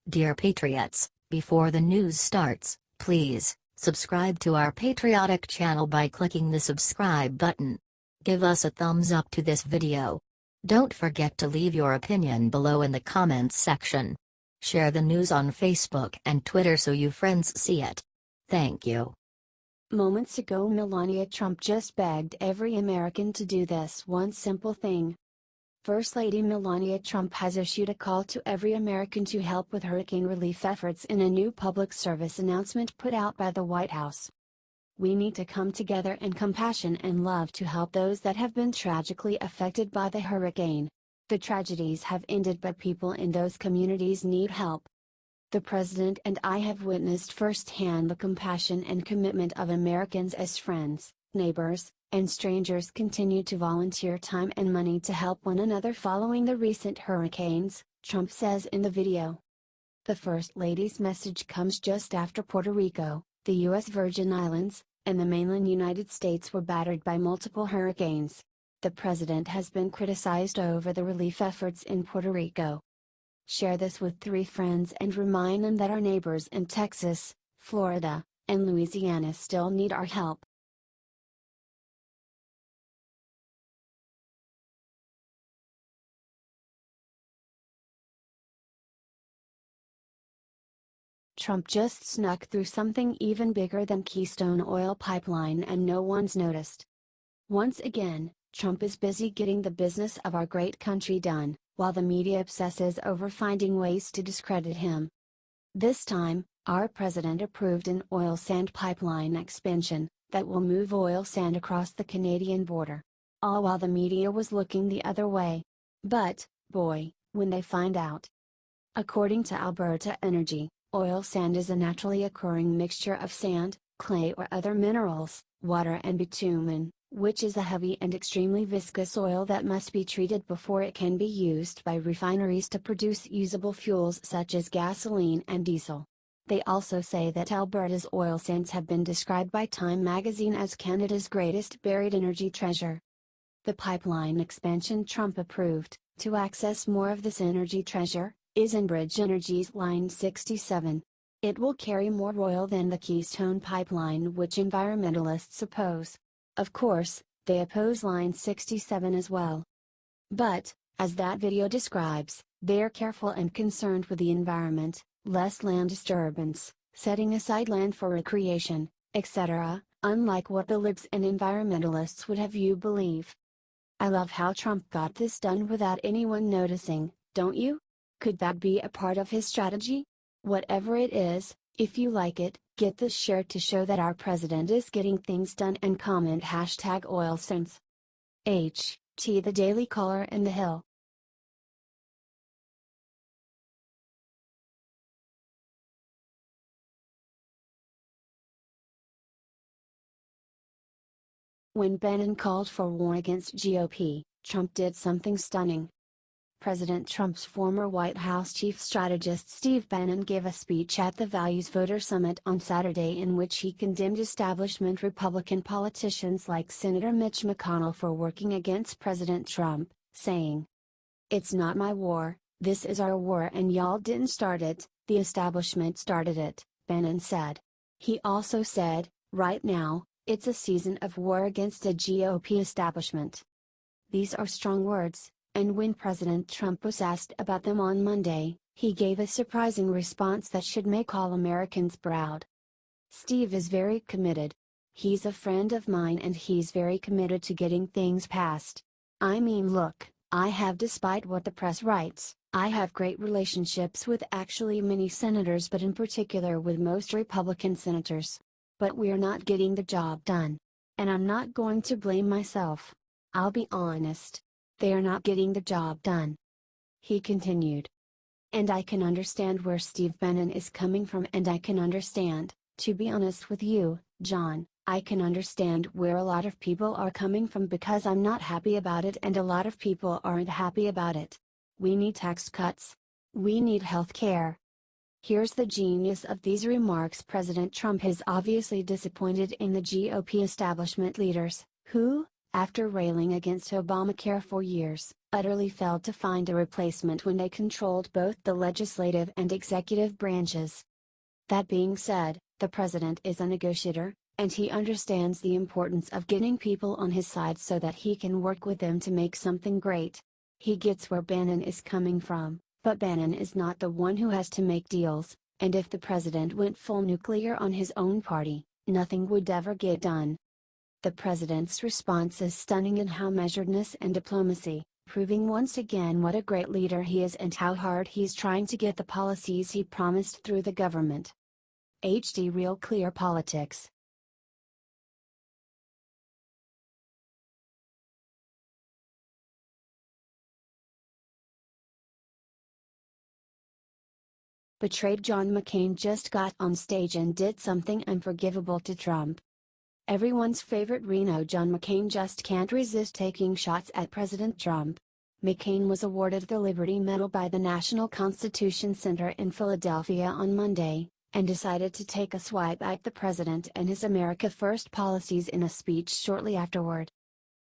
Dear Patriots, before the news starts, please subscribe to our patriotic channel by clicking the subscribe button. Give us a thumbs up to this video. Don't forget to leave your opinion below in the comments section. Share the news on Facebook and Twitter so your friends see it. Thank you. Moments ago, Melania Trump just begged every American to do this one simple thing. First Lady Melania Trump has issued a call to every American to help with hurricane relief efforts in a new public service announcement put out by the White House. We need to come together in compassion and love to help those that have been tragically affected by the hurricane. The tragedies have ended, but people in those communities need help. The President and I have witnessed firsthand the compassion and commitment of Americans as friends, neighbors, and strangers continue to volunteer time and money to help one another following the recent hurricanes, Trump says in the video. The First Lady's message comes just after Puerto Rico, the U.S. Virgin Islands, and the mainland United States were battered by multiple hurricanes. The President has been criticized over the relief efforts in Puerto Rico. Share this with 3 friends and remind them that our neighbors in Texas, Florida, and Louisiana still need our help. Trump just snuck through something even bigger than Keystone Oil Pipeline and no one's noticed. Once again, Trump is busy getting the business of our great country done, while the media obsesses over finding ways to discredit him. This time, our president approved an oil sand pipeline expansion that will move oil sand across the Canadian border. All while the media was looking the other way. But, boy, when they find out. According to Alberta Energy, oil sand is a naturally occurring mixture of sand, clay or other minerals, water and bitumen, which is a heavy and extremely viscous oil that must be treated before it can be used by refineries to produce usable fuels such as gasoline and diesel. They also say that Alberta's oil sands have been described by Time magazine as Canada's greatest buried energy treasure. The pipeline expansion Trump approved, to access more of this energy treasure, is Enbridge Energy's Line 67. It will carry more oil than the Keystone Pipeline, which environmentalists oppose. Of course, they oppose Line 67 as well. But, as that video describes, they're careful and concerned with the environment, less land disturbance, setting aside land for recreation, etc., unlike what the libs and environmentalists would have you believe. I love how Trump got this done without anyone noticing, don't you? Could that be a part of his strategy? Whatever it is, if you like it, get this shared to show that our president is getting things done and comment #OilSense. T The Daily Caller and The Hill. When Bannon called for war against GOP, Trump did something stunning. President Trump's former White House chief strategist Steve Bannon gave a speech at the Values Voter Summit on Saturday in which he condemned establishment Republican politicians like Senator Mitch McConnell for working against President Trump, saying, "It's not my war, this is our war and y'all didn't start it, the establishment started it," Bannon said. He also said, "Right now, it's a season of war against a GOP establishment." These are strong words. And when President Trump was asked about them on Monday, he gave a surprising response that should make all Americans proud. "Steve is very committed. He's a friend of mine and he's very committed to getting things passed. I mean, look, I have, despite what the press writes, I have great relationships with actually many senators, but in particular with most Republican senators. But we're not getting the job done. And I'm not going to blame myself. I'll be honest. They are not getting the job done." He continued. And I can understand where Steve Bannon is coming from, and I can understand, to be honest with you, John, I can understand where a lot of people are coming from, because I'm not happy about it and a lot of people aren't happy about it. We need tax cuts. We need health care. Here's the genius of these remarks. President Trump is obviously disappointed in the GOP establishment leaders, who, after railing against Obamacare for years, utterly failed to find a replacement when they controlled both the legislative and executive branches. That being said, the president is a negotiator, and he understands the importance of getting people on his side so that he can work with them to make something great. He gets where Bannon is coming from, but Bannon is not the one who has to make deals, and if the president went full nuclear on his own party, nothing would ever get done. The president's response is stunning in how measuredness and diplomacy, proving once again what a great leader he is and how hard he's trying to get the policies he promised through the government. HD Real Clear Politics. Betrayed John McCain just got on stage and did something unforgivable to Trump. Everyone's favorite Reno John McCain just can't resist taking shots at President Trump. McCain was awarded the Liberty Medal by the National Constitution Center in Philadelphia on Monday, and decided to take a swipe at the president and his America First policies in a speech shortly afterward.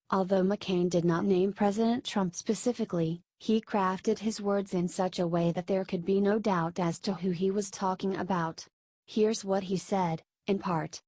Although McCain did not name President Trump specifically, he crafted his words in such a way that there could be no doubt as to who he was talking about. Here's what he said, in part.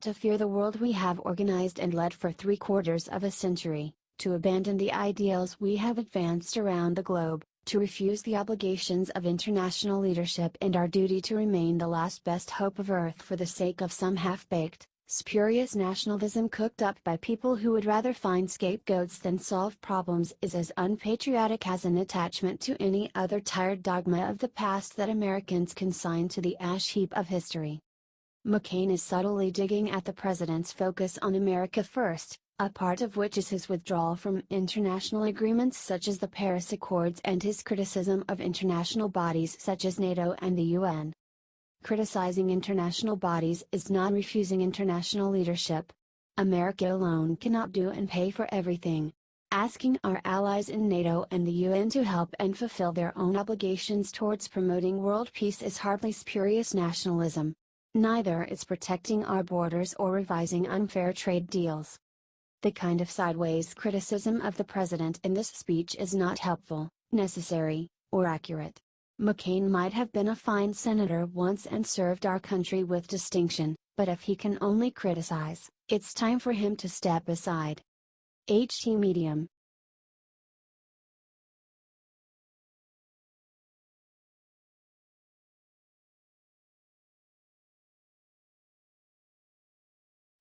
To fear the world we have organized and led for 3/4 of a century, to abandon the ideals we have advanced around the globe, to refuse the obligations of international leadership and our duty to remain the last best hope of Earth for the sake of some half-baked, spurious nationalism cooked up by people who would rather find scapegoats than solve problems is as unpatriotic as an attachment to any other tired dogma of the past that Americans consign to the ash heap of history. McCain is subtly digging at the president's focus on America First, a part of which is his withdrawal from international agreements such as the Paris Accords and his criticism of international bodies such as NATO and the UN. Criticizing international bodies is not refusing international leadership. America alone cannot do and pay for everything. Asking our allies in NATO and the UN to help and fulfill their own obligations towards promoting world peace is hardly spurious nationalism. Neither is protecting our borders or revising unfair trade deals. The kind of sideways criticism of the president in this speech is not helpful, necessary, or accurate. McCain might have been a fine senator once and served our country with distinction, but if he can only criticize, it's time for him to step aside. HT Medium.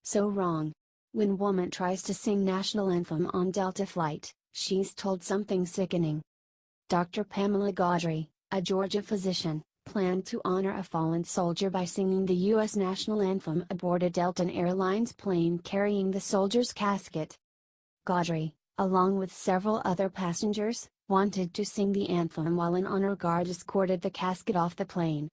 So wrong. When woman tries to sing national anthem on Delta flight, she's told something sickening. Dr. Pamela Gaudry, a Georgia physician, planned to honor a fallen soldier by singing the U.S. national anthem aboard a Delta Airlines plane carrying the soldier's casket. Gaudry, along with several other passengers, wanted to sing the anthem while an honor guard escorted the casket off the plane.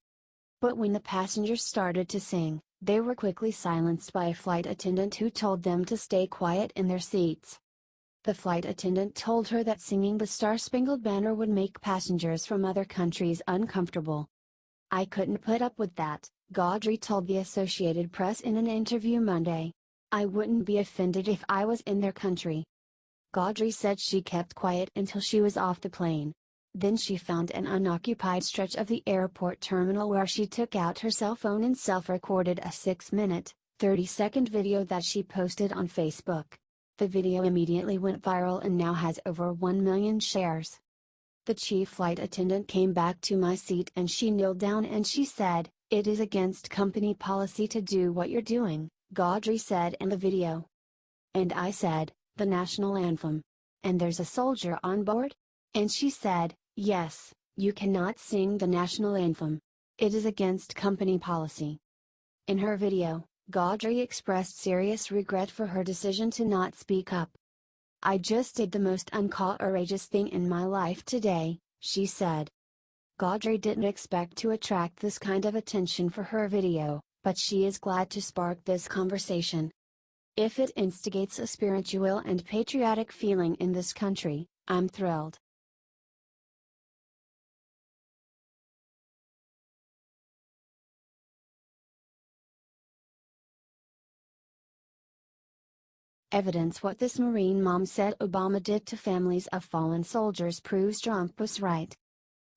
But when the passengers started to sing, they were quickly silenced by a flight attendant who told them to stay quiet in their seats. The flight attendant told her that singing the Star-Spangled Banner would make passengers from other countries uncomfortable. I couldn't put up with that, Gaudry told the Associated Press in an interview Monday. I wouldn't be offended if I was in their country. Gaudry said she kept quiet until she was off the plane. Then she found an unoccupied stretch of the airport terminal where she took out her cell phone and self-recorded a 6-minute, 30-second video that she posted on Facebook. The video immediately went viral and now has over 1 million shares. The chief flight attendant came back to my seat and she kneeled down and she said, "It is against company policy to do what you're doing," Gaudry said in the video. And I said, "The national anthem. And there's a soldier on board?" And she said, "Yes, you cannot sing the national anthem. It is against company policy." In her video, Gaudry expressed serious regret for her decision to not speak up. "I just did the most outrageous thing in my life today," she said. Gaudry didn't expect to attract this kind of attention for her video, but she is glad to spark this conversation. If it instigates a spiritual and patriotic feeling in this country, I'm thrilled. Evidence what this Marine mom said Obama did to families of fallen soldiers proves Trump was right.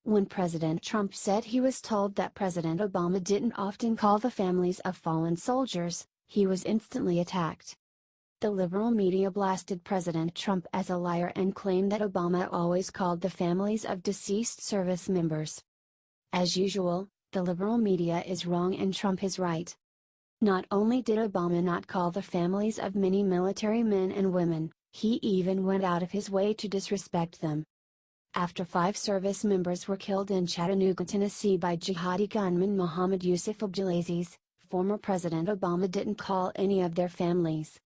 When President Trump said he was told that President Obama didn't often call the families of fallen soldiers, he was instantly attacked. The liberal media blasted President Trump as a liar and claimed that Obama always called the families of deceased service members. As usual, the liberal media is wrong and Trump is right. Not only did Obama not call the families of many military men and women, he even went out of his way to disrespect them. After 5 service members were killed in Chattanooga, Tennessee by jihadi gunman Mohammed Yusuf Abdulaziz, former President Obama didn't call any of their families.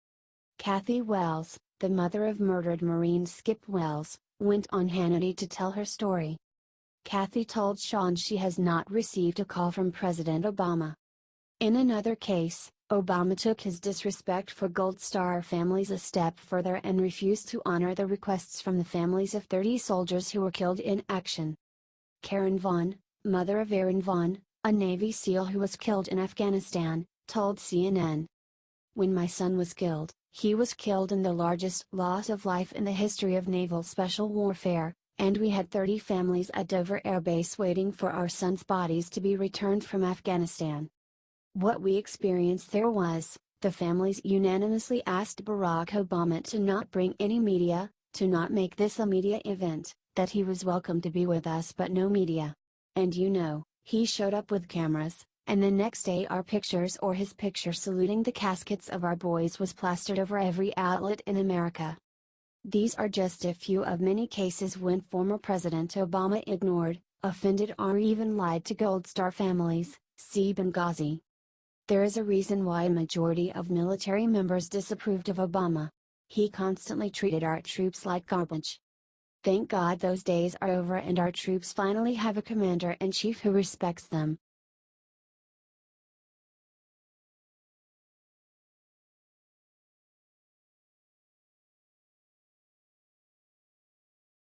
Kathy Wells, the mother of murdered Marine Skip Wells, went on Hannity to tell her story. Kathy told Sean she has not received a call from President Obama. In another case, Obama took his disrespect for Gold Star families a step further and refused to honor the requests from the families of 30 soldiers who were killed in action. Karen Vaughn, mother of Aaron Vaughn, a Navy SEAL who was killed in Afghanistan, told CNN. When my son was killed, he was killed in the largest loss of life in the history of naval special warfare, and we had 30 families at Dover Air Base waiting for our sons' bodies to be returned from Afghanistan. What we experienced there was, the families unanimously asked Barack Obama to not bring any media, to not make this a media event, that he was welcome to be with us but no media. And he showed up with cameras, and the next day our pictures or his picture saluting the caskets of our boys was plastered over every outlet in America. These are just a few of many cases when former President Obama ignored, offended or even lied to Gold Star families, see Benghazi. There is a reason why a majority of military members disapproved of Obama. He constantly treated our troops like garbage. Thank God those days are over and our troops finally have a commander-in-chief who respects them.